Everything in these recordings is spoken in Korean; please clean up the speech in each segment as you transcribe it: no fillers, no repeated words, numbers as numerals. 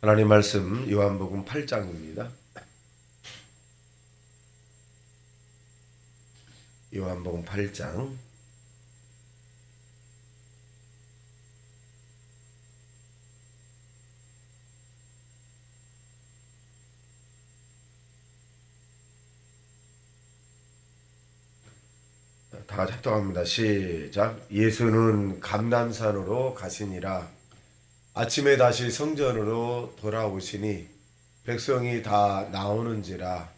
하나님 말씀 요한복음 8장입니다. 요한복음 8장 다 같이 합독합니다. 시작. 예수는 감람산으로 가시니라. 아침에 다시 성전으로 돌아오시니 백성이 다 나오는지라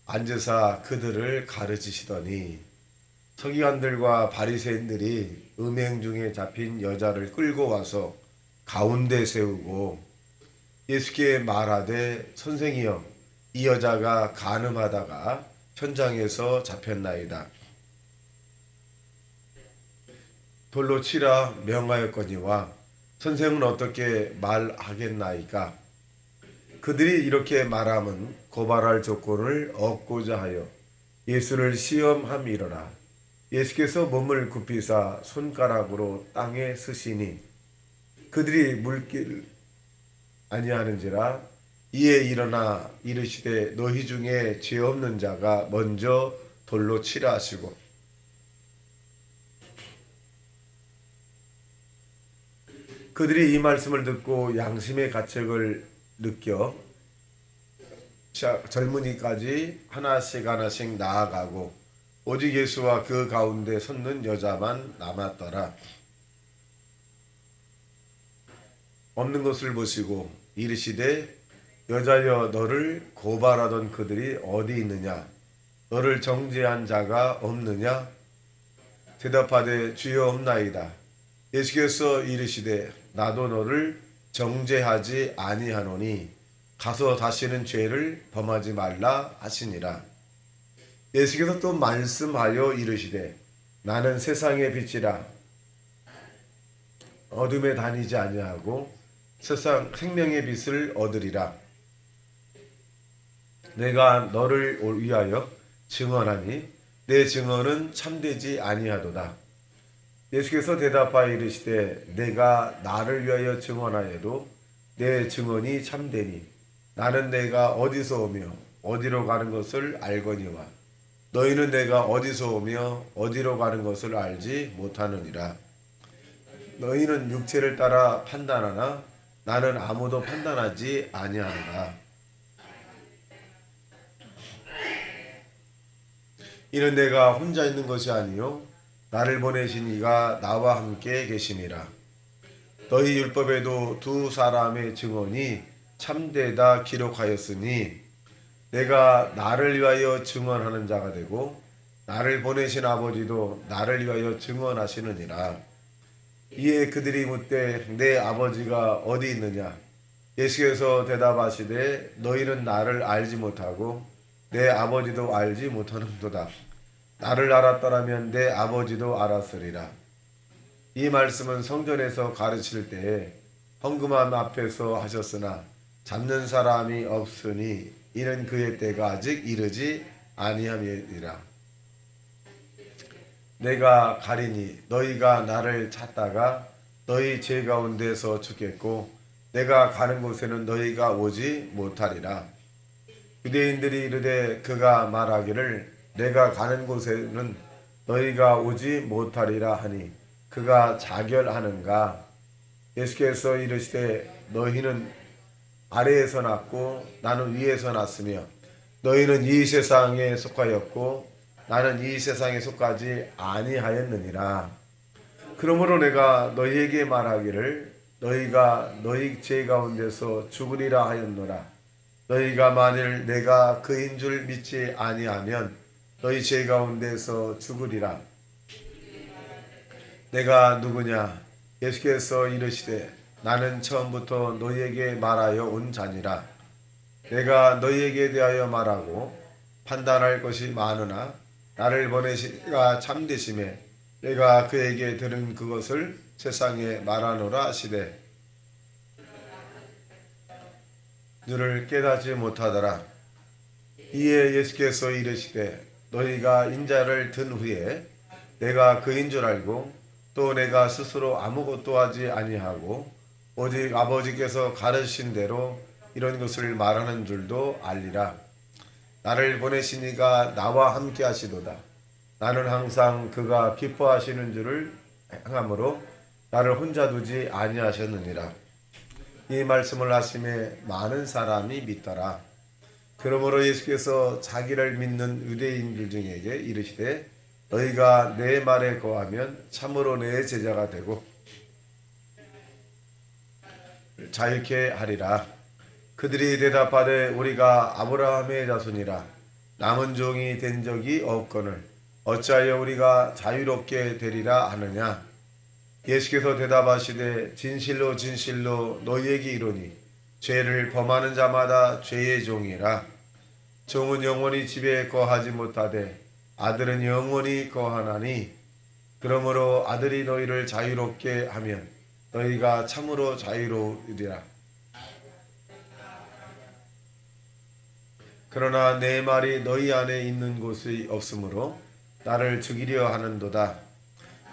앉으사 그들을 가르치시더니 서기관들과 바리새인들이 음행 중에 잡힌 여자를 끌고 와서 가운데 세우고 예수께 말하되 선생이여 이 여자가 간음하다가 현장에서 잡혔나이다. 돌로 치라 명하였거니와 선생은 어떻게 말하겠나이까. 그들이 이렇게 말함은 고발할 조건을 얻고자 하여 예수를 시험함이로라. 예수께서 몸을 굽히사 손가락으로 땅에 쓰시니 그들이 물길 아니하는지라. 이에 일어나 이르시되 너희 중에 죄 없는 자가 먼저 돌로 치라 하시고 그들이 이 말씀을 듣고 양심의 가책을 느껴 젊은이까지 하나씩 나아가고 오직 예수와 그 가운데 섰는 여자만 남았더라. 없는 것을 보시고 이르시되 여자여 너를 고발하던 그들이 어디 있느냐? 너를 정죄한 자가 없느냐? 대답하되 주여 없나이다. 예수께서 이르시되 나도 너를 정죄하지 아니하노니 가서 다시는 죄를 범하지 말라 하시니라. 예수께서 또 말씀하여 이르시되 나는 세상의 빛이라. 어둠에 다니지 아니하고 세상 생명의 빛을 얻으리라. 내가 너를 위하여 증언하니 내 증언은 참되지 아니하도다. 예수께서 대답하여 이르시되 내가 나를 위하여 증언하여도 내 증언이 참되니 나는 내가 어디서 오며 어디로 가는 것을 알거니와 너희는 내가 어디서 오며 어디로 가는 것을 알지 못하느니라. 너희는 육체를 따라 판단하나 나는 아무도 판단하지 아니하노라. 이는 내가 혼자 있는 것이 아니요 나를 보내신 이가 나와 함께 계심이라. 너희 율법에도 두 사람의 증언이 참되다 기록하였으니 내가 나를 위하여 증언하는 자가 되고 나를 보내신 아버지도 나를 위하여 증언하시느니라. 이에 그들이 묻되 내 아버지가 어디 있느냐? 예수께서 대답하시되 너희는 나를 알지 못하고 내 아버지도 알지 못하는도다. 나를 알았더라면 내 아버지도 알았으리라. 이 말씀은 성전에서 가르칠 때에 헌금함 앞에서 하셨으나 잡는 사람이 없으니 이는 그의 때가 아직 이르지 아니함이니라. 내가 가리니 너희가 나를 찾다가 너희 죄 가운데서 죽겠고 내가 가는 곳에는 너희가 오지 못하리라. 유대인들이 이르되 그가 말하기를 내가 가는 곳에는 너희가 오지 못하리라 하니 그가 자결하는가? 예수께서 이르시되 너희는 아래에서 났고 나는 위에서 났으며 너희는 이 세상에 속하였고 나는 이 세상에 속하지 아니하였느니라. 그러므로 내가 너희에게 말하기를 너희가 너희 죄 가운데서 죽으리라 하였노라. 너희가 만일 내가 그인 줄 믿지 아니하면 너희 죄 가운데서 죽으리라. 내가 누구냐? 예수께서 이르시되 나는 처음부터 너희에게 말하여 온 자니라. 내가 너희에게 대하여 말하고 판단할 것이 많으나 나를 보내시가 참되심에 내가 그에게 들은 그것을 세상에 말하노라 하시되 너를 깨닫지 못하더라. 이에 예수께서 이르시되 너희가 인자를 든 후에 내가 그인 줄 알고 또 내가 스스로 아무것도 하지 아니하고 오직 아버지께서 가르치신 대로 이런 것을 말하는 줄도 알리라. 나를 보내신 이가 나와 함께 하시도다. 나는 항상 그가 기뻐하시는 줄을 행함으로 나를 혼자 두지 아니하셨느니라. 이 말씀을 하심에 많은 사람이 믿더라. 그러므로 예수께서 자기를 믿는 유대인들 중에게 이르시되 너희가 내 말에 거하면 참으로 내 제자가 되고 자유케 하리라. 그들이 대답하되 우리가 아브라함의 자손이라 남은 종이 된 적이 없거늘 어찌하여 우리가 자유롭게 되리라 하느냐. 예수께서 대답하시되 진실로 진실로 너희에게 이르노니 죄를 범하는 자마다 죄의 종이라. 종은 영원히 집에 거하지 못하되 아들은 영원히 거하나니 그러므로 아들이 너희를 자유롭게 하면 너희가 참으로 자유로우리라. 그러나 내 말이 너희 안에 있는 곳이 없으므로 나를 죽이려 하는도다.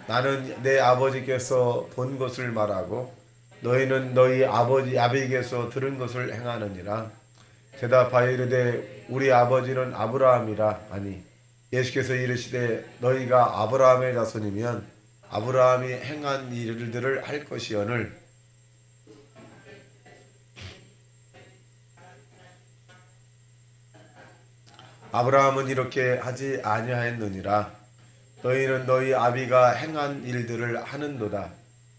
나는 내 아버지께서 본 것을 말하고 너희는 너희 아버지에게서 들은 것을 행하느니라. 대답하여 이르되 우리 아버지는 아브라함이라 하니 예수께서 이르시되 너희가 아브라함의 자손이면 아브라함이 행한 일들을 할 것이오늘 아브라함은 이렇게 하지 아니하였느니라. 너희는 너희 아비가 행한 일들을 하는도다.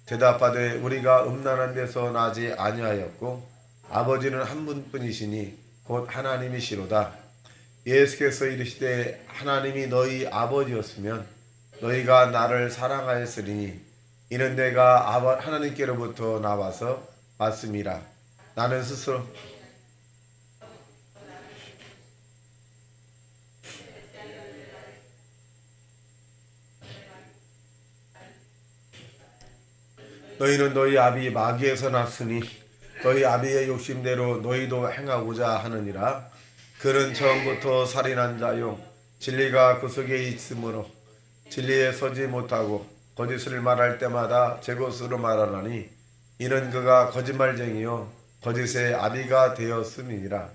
대답하되 우리가 음란한 데서 나지 아니하였고 아버지는 한 분뿐이시니 곧 하나님이시로다. 예수께서 이르시되 하나님이 너희 아버지였으면 너희가 나를 사랑하였으리니 이는 내가 하나님께로부터 나와서 왔음이라. 나는 스스로 너희는 너희 아비 마귀에서 났으니 너희 아비의 욕심대로 너희도 행하고자 하느니라. 그는 처음부터 살인한 자요 진리가 그 속에 있으므로 진리에 서지 못하고 거짓을 말할 때마다 제 것으로 말하나니 이는 그가 거짓말쟁이요 거짓의 아비가 되었음이니라.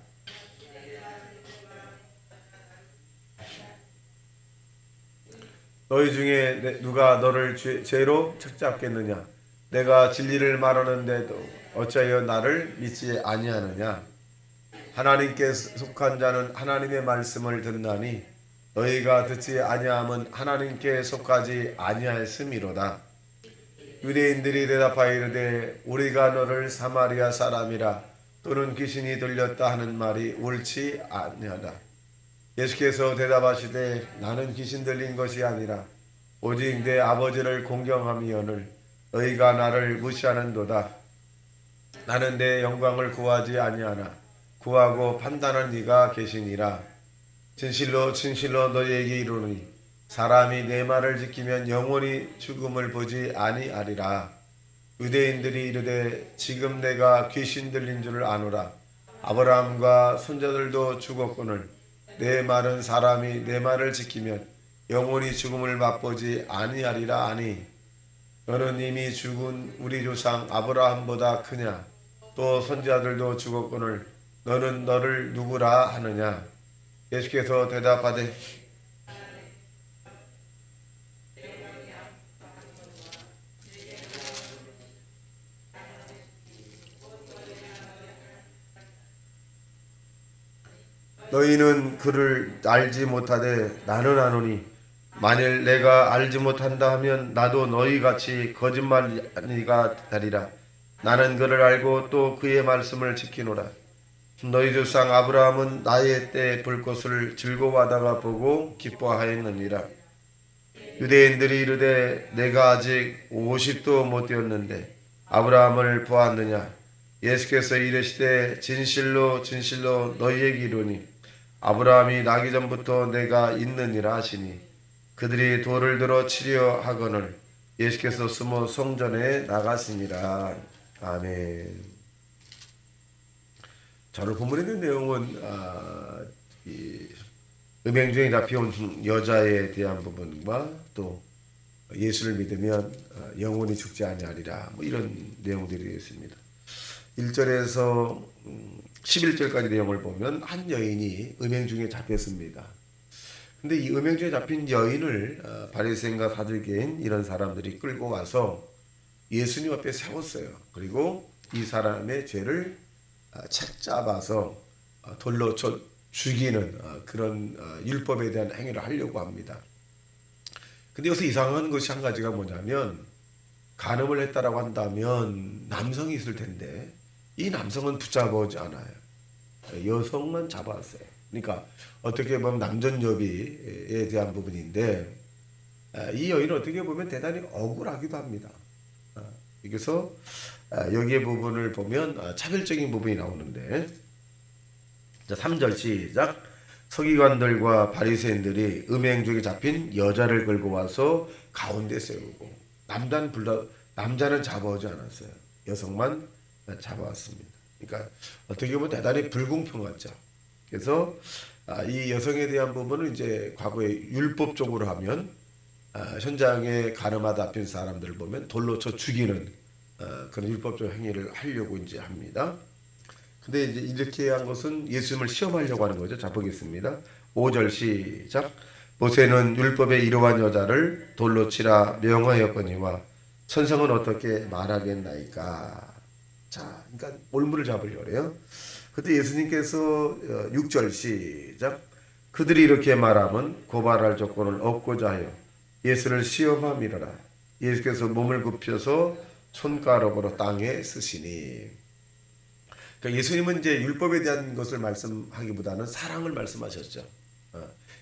너희 중에 누가 너를 죄로 책잡겠느냐. 내가 진리를 말하는데도 어찌하여 나를 믿지 아니하느냐. 하나님께 속한 자는 하나님의 말씀을 듣나니 너희가 듣지 아니함은 하나님께 속하지 아니하였음이로다. 유대인들이 대답하여 이르되 우리가 너를 사마리아 사람이라 또는 귀신이 들렸다 하는 말이 옳지 아니하다. 예수께서 대답하시되 나는 귀신 들린 것이 아니라 오직 내 아버지를 공경함이오늘 너희가 나를 무시하는도다. 나는 내 영광을 구하지 아니하나 구하고 판단한 이가 계시니라. 진실로 진실로 너희에게 이르노니 사람이 내 말을 지키면 영원히 죽음을 보지 아니하리라. 유대인들이 이르되 지금 내가 귀신 들린 줄을 아노라. 아브라함과 손자들도 죽었거늘 내 말은 사람이 내 말을 지키면 영원히 죽음을 맛보지 아니하리라 하니 너는 이미 죽은 우리 조상 아브라함보다 크냐. 또 손자들도 죽었거늘 너는 너를 누구라 하느냐. 예수께서 대답하되 너희는 그를 알지 못하되 나는 아노니 만일 내가 알지 못한다 하면 나도 너희같이 거짓말이가 되리라. 나는 그를 알고 또 그의 말씀을 지키노라. 너희 조상 아브라함은 나의 때 볼 것을 즐거워하다가 보고 기뻐하였느니라. 유대인들이 이르되 내가 아직 50도 못 되었는데 아브라함을 보았느냐. 예수께서 이르시되 진실로 진실로 너희에게 이르노니 아브라함이 나기 전부터 내가 있느니라 하시니 그들이 돌을 들어 치려 하거늘 예수께서 숨어 성전에 나가시니라. 아멘. 자, 오늘 본문에 있는 내용은 음행 중에 잡혀온 여자에 대한 부분과 또 예수를 믿으면 영원히 죽지 아니하리라 뭐 이런 내용들이 있습니다. 1절에서 11절까지 내용을 보면 한 여인이 음행 중에 잡혔습니다. 근데 이 음행 중에 잡힌 여인을 바리새인과 사두개인 이런 사람들이 끌고 와서 예수님 앞에 세웠어요. 그리고 이 사람의 죄를 책 잡아서 돌로 쳐 죽이는 그런 율법에 대한 행위를 하려고 합니다. 근데 여기서 이상한 것이 한 가지가 뭐냐면 간음을 했다라고 한다면 남성이 있을 텐데 이 남성은 붙잡아오지 않아요. 여성만 잡아왔어요. 그러니까 어떻게 보면 남존여비에 대한 부분인데 이 여인은 어떻게 보면 대단히 억울하기도 합니다. 그래서 여기에 부분을 보면 차별적인 부분이 나오는데 자, 3절 시작. 서기관들과 바리새인들이 음행 중에 잡힌 여자를 끌고 와서 가운데 세우고 남자는 잡아오지 않았어요. 여성만 잡아왔습니다. 그러니까 어떻게 보면 대단히 불공평하죠. 그래서 이 여성에 대한 부분은 이제 과거에 율법적으로 하면 현장에 가늠하다 잡힌 사람들을 보면 돌로 쳐 죽이는 그런 율법적 행위를 하려고 이제 합니다. 근데 이제 이렇게 한 것은 예수님을 시험하려고 하는 거죠. 자, 보겠습니다. 5절 시작. 모세는 율법에 이러한 여자를 돌로 치라 명하였거니와 천성은 어떻게 말하겠나이까. 자, 그러니까 올무를 잡으려고 그래요. 그때 예수님께서 6절 시작. 그들이 이렇게 말하면 고발할 조건을 얻고자 하여 예수를 시험함이라. 예수께서 몸을 굽혀서 손가락으로 땅에 쓰시니. 그러니까 예수님은 이제 율법에 대한 것을 말씀하기보다는 사랑을 말씀하셨죠.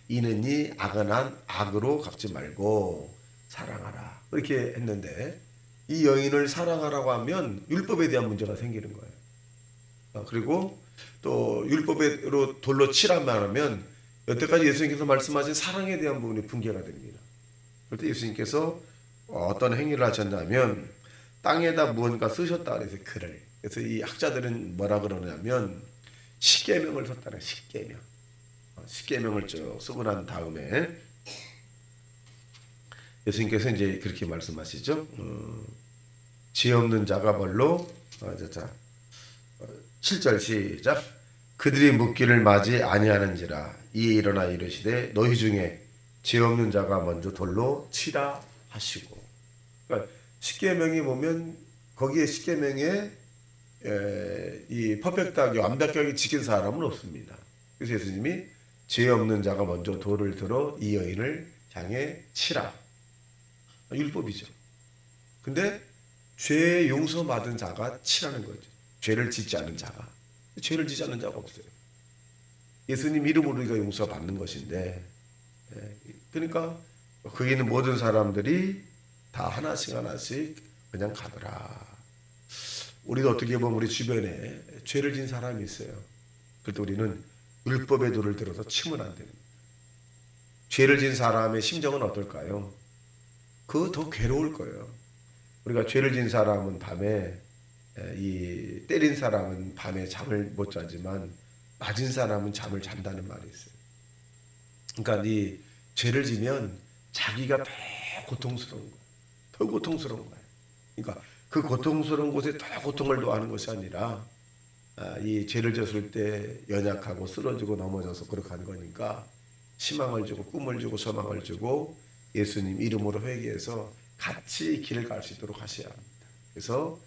이는 이 악은 한 악으로 갚지 말고 사랑하라. 이렇게 했는데 이 여인을 사랑하라고 하면 율법에 대한 문제가 생기는 거예요. 그리고 또 율법으로 돌로 치라만 하면 여태까지 예수님께서 말씀하신 사랑에 대한 부분이 붕괴가 됩니다. 그럴 때 예수님께서 어떤 행위를 하셨냐면 땅에다 무언가 쓰셨다 그래서 글을. 그래서 이 학자들은 뭐라 그러냐면 십계명을 썼다는 십계명. 십계명을 쭉 쓰고 난 다음에 예수님께서 이제 그렇게 말씀하시죠. 죄 없는 자가 뭘로 7절 시작. 그들이 묻기를 맞이 아니하는지라 이에 일어나 이르시되 너희 중에 죄 없는 자가 먼저 돌로 치라 하시고. 그러니까 십계명이 보면 거기에 십계명에 이 퍼펙트하게 완벽하게 지킨 사람은 없습니다. 그래서 예수님이 죄 없는 자가 먼저 돌을 들어 이 여인을 향해 치라. 율법이죠. 근데 죄 용서 받은 자가 치라는 거죠. 죄를 짓지 않은 자가. 죄를 짓지 않는 자가 없어요. 예수님 이름으로 우리가 용서받는 것인데 그러니까 거기 있는 모든 사람들이 다 하나씩 그냥 가더라. 우리도 어떻게 보면 우리 주변에 죄를 진 사람이 있어요. 그럴 때 우리는 율법의 돌을 들어서 치면 안 됩니다. 죄를 진 사람의 심정은 어떨까요? 그거 더 괴로울 거예요. 우리가 죄를 진 사람은 밤에 이 때린 사람은 밤에 잠을 못 자지만 맞은 사람은 잠을 잔다는 말이 있어요. 그러니까 이 죄를 지면 자기가 더 고통스러운 거예요. 더 고통스러운 거예요. 그러니까 그 고통스러운 곳에 더 고통을 더하는 것이 아니라 이 죄를 졌을 때 연약하고 쓰러지고 넘어져서 그렇게 한 거니까 희망을 주고 꿈을 주고 소망을 주고 예수님 이름으로 회개해서 같이 길을 갈 수 있도록 하셔야 합니다. 그래서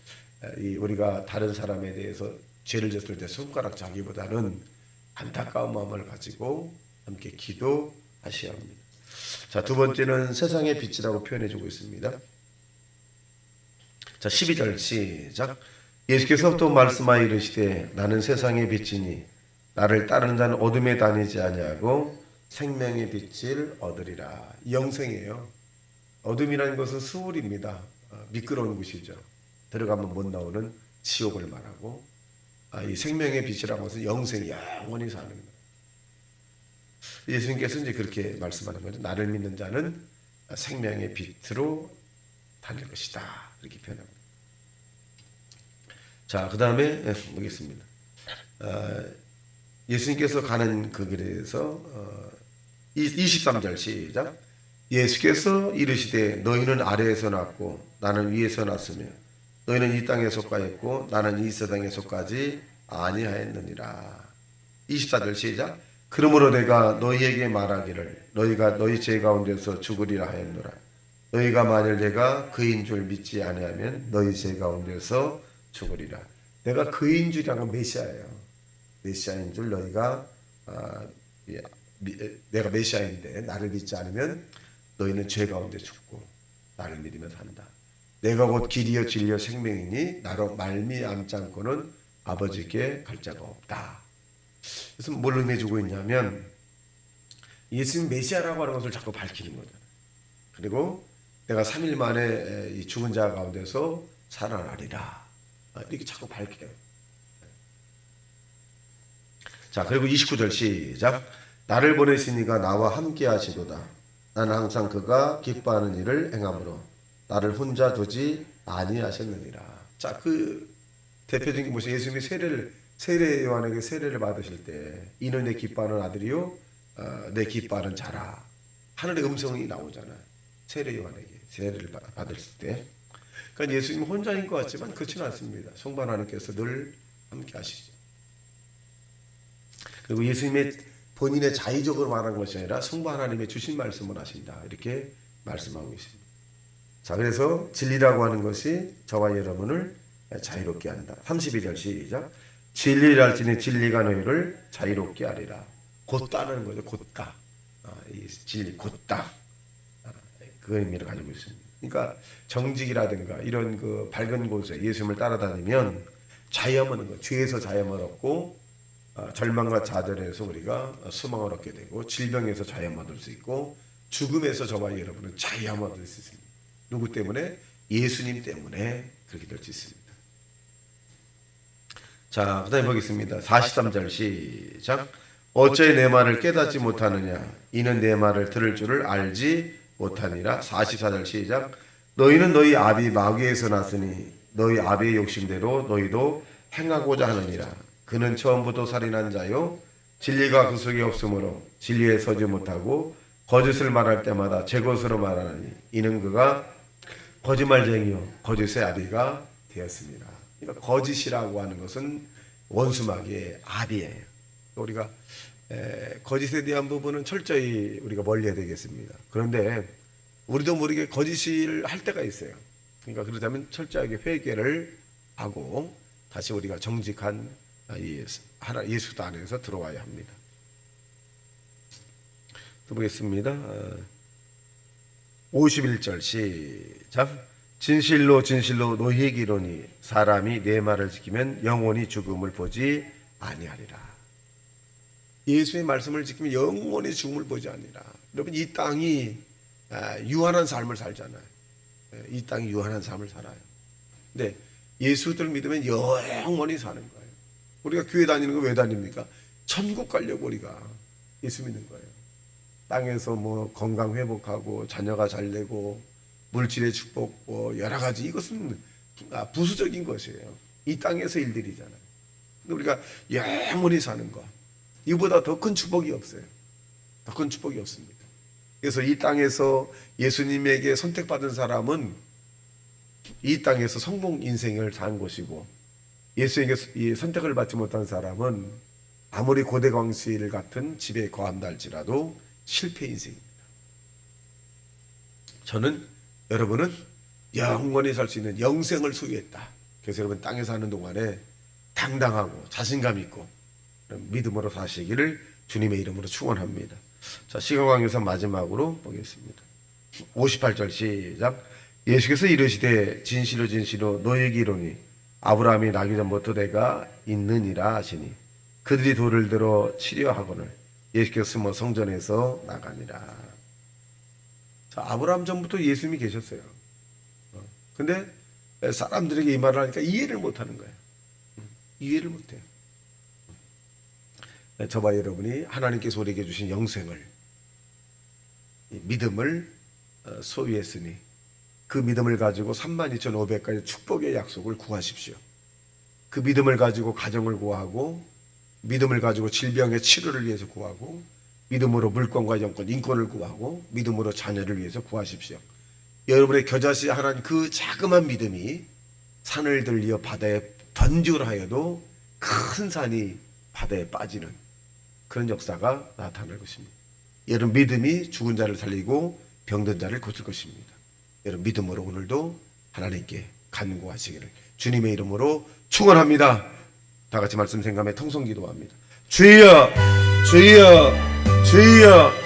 우리가 다른 사람에 대해서 죄를 졌을 때 손가락 자기보다는 안타까운 마음을 가지고 함께 기도하셔야 합니다. 자, 두 번째는 세상의 빛이라고 표현해주고 있습니다. 자, 12절 시작. 예수께서 또 말씀하여 이르시되 나는 세상의 빛이니 나를 따르는 자는 어둠에 다니지 아니하고 생명의 빛을 얻으리라. 영생이에요. 어둠이라는 것은 수울입니다. 미끄러운 곳이죠. 들어가면 못 나오는 지옥을 말하고 이 생명의 빛이라는 것은 영생, 영원히 사는 거예요. 예수님께서 이제 그렇게 말씀하는 거죠. 나를 믿는 자는 생명의 빛으로 다닐 것이다. 이렇게 표현합니다. 자, 그 다음에 보겠습니다. 예수님께서 가는 그 길에서 23절 시작. 예수께서 이르시되 너희는 아래에서 났고 나는 위에서 났으며 너희는 이 땅에 속하였고 나는 이 세상에 속하지 아니하였느니라. 24절 시작. 그러므로 내가 너희에게 말하기를 너희가 너희 죄 가운데서 죽으리라 하였노라. 너희가 만일 내가 그인 줄 믿지 아니하면 너희 죄 가운데서 죽으리라. 내가 그인 줄이라는 건 메시아예요. 메시아인 줄 너희가 내가 메시아인데 나를 믿지 않으면 너희는 죄 가운데 죽고 나를 믿으면 산다. 내가 곧 길이요 진리요 생명이니 나로 말미암지 않고는 아버지께 갈 자가 없다. 그래서 뭘 의미해주고 있냐면 예수님 메시아라고 하는 것을 자꾸 밝히는 거잖아요. 그리고 내가 3일 만에 이 죽은 자 가운데서 살아나리라. 이렇게 자꾸 밝혀요. 자, 그리고 29절 시작. 나를 보내신 이가 나와 함께 하시도다. 나는 항상 그가 기뻐하는 일을 행함으로 나를 혼자 두지 아니하셨느니라. 자, 그 대표적인 게 뭐죠? 예수님이 세례 요한에게 세례를 받으실 때 이는 내 기뻐하는 아들이요 내 기뻐하는 자라 하늘의 음성이 나오잖아요. 세례 요한에게 세례를 받으실 때. 그러니까 예수님 혼자인 것 같지만 그렇지는 않습니다. 성부 하나님께서 늘 함께 하시죠. 그리고 예수님의 본인의 자의적으로 말한 것이 아니라 성부 하나님의 주신 말씀을 하신다. 이렇게 말씀하고 있습니다. 자, 그래서 진리라고 하는 것이 저와 여러분을 자유롭게 한다. 32절 시작. 진리를 알지니 진리가 너희를 자유롭게 하리라. 곧다는 거죠. 곧다. 이 진리 곧다. 그 의미를 가지고 있습니다. 그러니까 정직이라든가 이런 그 밝은 곳에 예수님을 따라다니면 자유함을 얻는 거, 죄에서 자유함을 얻고 절망과 좌절에서 우리가 소망을 얻게 되고 질병에서 자유함을 얻을 수 있고 죽음에서 저와 여러분은 자유함을 얻을 수 있습니다. 누구 때문에? 예수님 때문에 그렇게 될 수 있습니다. 자, 그 다음에 보겠습니다. 43절 시작. 어찌 내 말을 깨닫지 못하느냐? 이는 내 말을 들을 줄을 알지 못하니라. 44절 시작. 너희는 너희 아비 마귀에서 났으니 너희 아비의 욕심대로 너희도 행하고자 하느니라. 그는 처음부터 살인한 자요 진리가 그 속에 없으므로 진리에 서지 못하고 거짓을 말할 때마다 제 것으로 말하느니 이는 그가 거짓말쟁이요 거짓의 아비가 되었습니다. 그러니까 거짓이라고 하는 것은 원수마귀의 아비예요. 우리가 거짓에 대한 부분은 철저히 우리가 멀리해야 되겠습니다. 그런데 우리도 모르게 거짓을 할 때가 있어요. 그러니까 그렇다면 철저하게 회개를 하고 다시 우리가 정직한 예수 안에서 들어와야 합니다. 또 보겠습니다. 51절 시작. 진실로 진실로 너희에게 이르노니 사람이 내 말을 지키면 영원히 죽음을 보지 아니하리라. 예수의 말씀을 지키면 영원히 죽음을 보지 아니하리라. 여러분 이 땅이 유한한 삶을 살잖아요. 이 땅이 유한한 삶을 살아요. 근데 예수를 믿으면 영원히 사는 거예요. 우리가 교회 다니는 거 왜 다닙니까? 천국 가려고 우리가 예수 믿는 거예요. 땅에서 뭐 건강 회복하고 자녀가 잘 되고 물질의 축복 뭐 여러 가지 이것은 부수적인 것이에요. 이 땅에서 일들이잖아요. 근데 우리가 영원히 사는 것 이보다 더 큰 축복이 없어요. 더 큰 축복이 없습니다. 그래서 이 땅에서 예수님에게 선택받은 사람은 이 땅에서 성공 인생을 산 것이고 예수에게 선택을 받지 못한 사람은 아무리 고대 광실 같은 집에 거한다 할지라도 실패 인생입니다. 저는 여러분은 영원히 살 수 있는 영생을 소유했다. 그래서 여러분 땅에 사는 동안에 당당하고 자신감 있고 믿음으로 사시기를 주님의 이름으로 축원합니다. 자, 시간강에서 마지막으로 보겠습니다. 58절 시작. 예수께서 이르시되 진실로 진실로 너희에게 이르노니 아브라함이 나기 전부터 내가 있느니라 하시니 그들이 돌을 들어 치려 하거늘 예수께서 숨어 성전에서 나가니라. 자, 아브라함 전부터 예수님이 계셨어요. 근데 사람들에게 이 말을 하니까 이해를 못하는 거예요. 이해를 못해요. 저와 여러분이 하나님께서 우리에게 주신 영생을 믿음을 소유했으니 그 믿음을 가지고 32,500가지 축복의 약속을 구하십시오. 그 믿음을 가지고 가정을 구하고 믿음을 가지고 질병의 치료를 위해서 구하고 믿음으로 물권과 영권, 인권을 구하고 믿음으로 자녀를 위해서 구하십시오. 여러분의 겨자씨 하나님 그 자그만 믿음이 산을 들려 바다에 던지라 하여도 큰 산이 바다에 빠지는 그런 역사가 나타날 것입니다. 여러분 믿음이 죽은 자를 살리고 병든 자를 고칠 것입니다. 여러분 믿음으로 오늘도 하나님께 간구하시기를 주님의 이름으로 축원합니다. 다 같이 말씀 생각하며 통성 기도합니다. 주여 주여 주여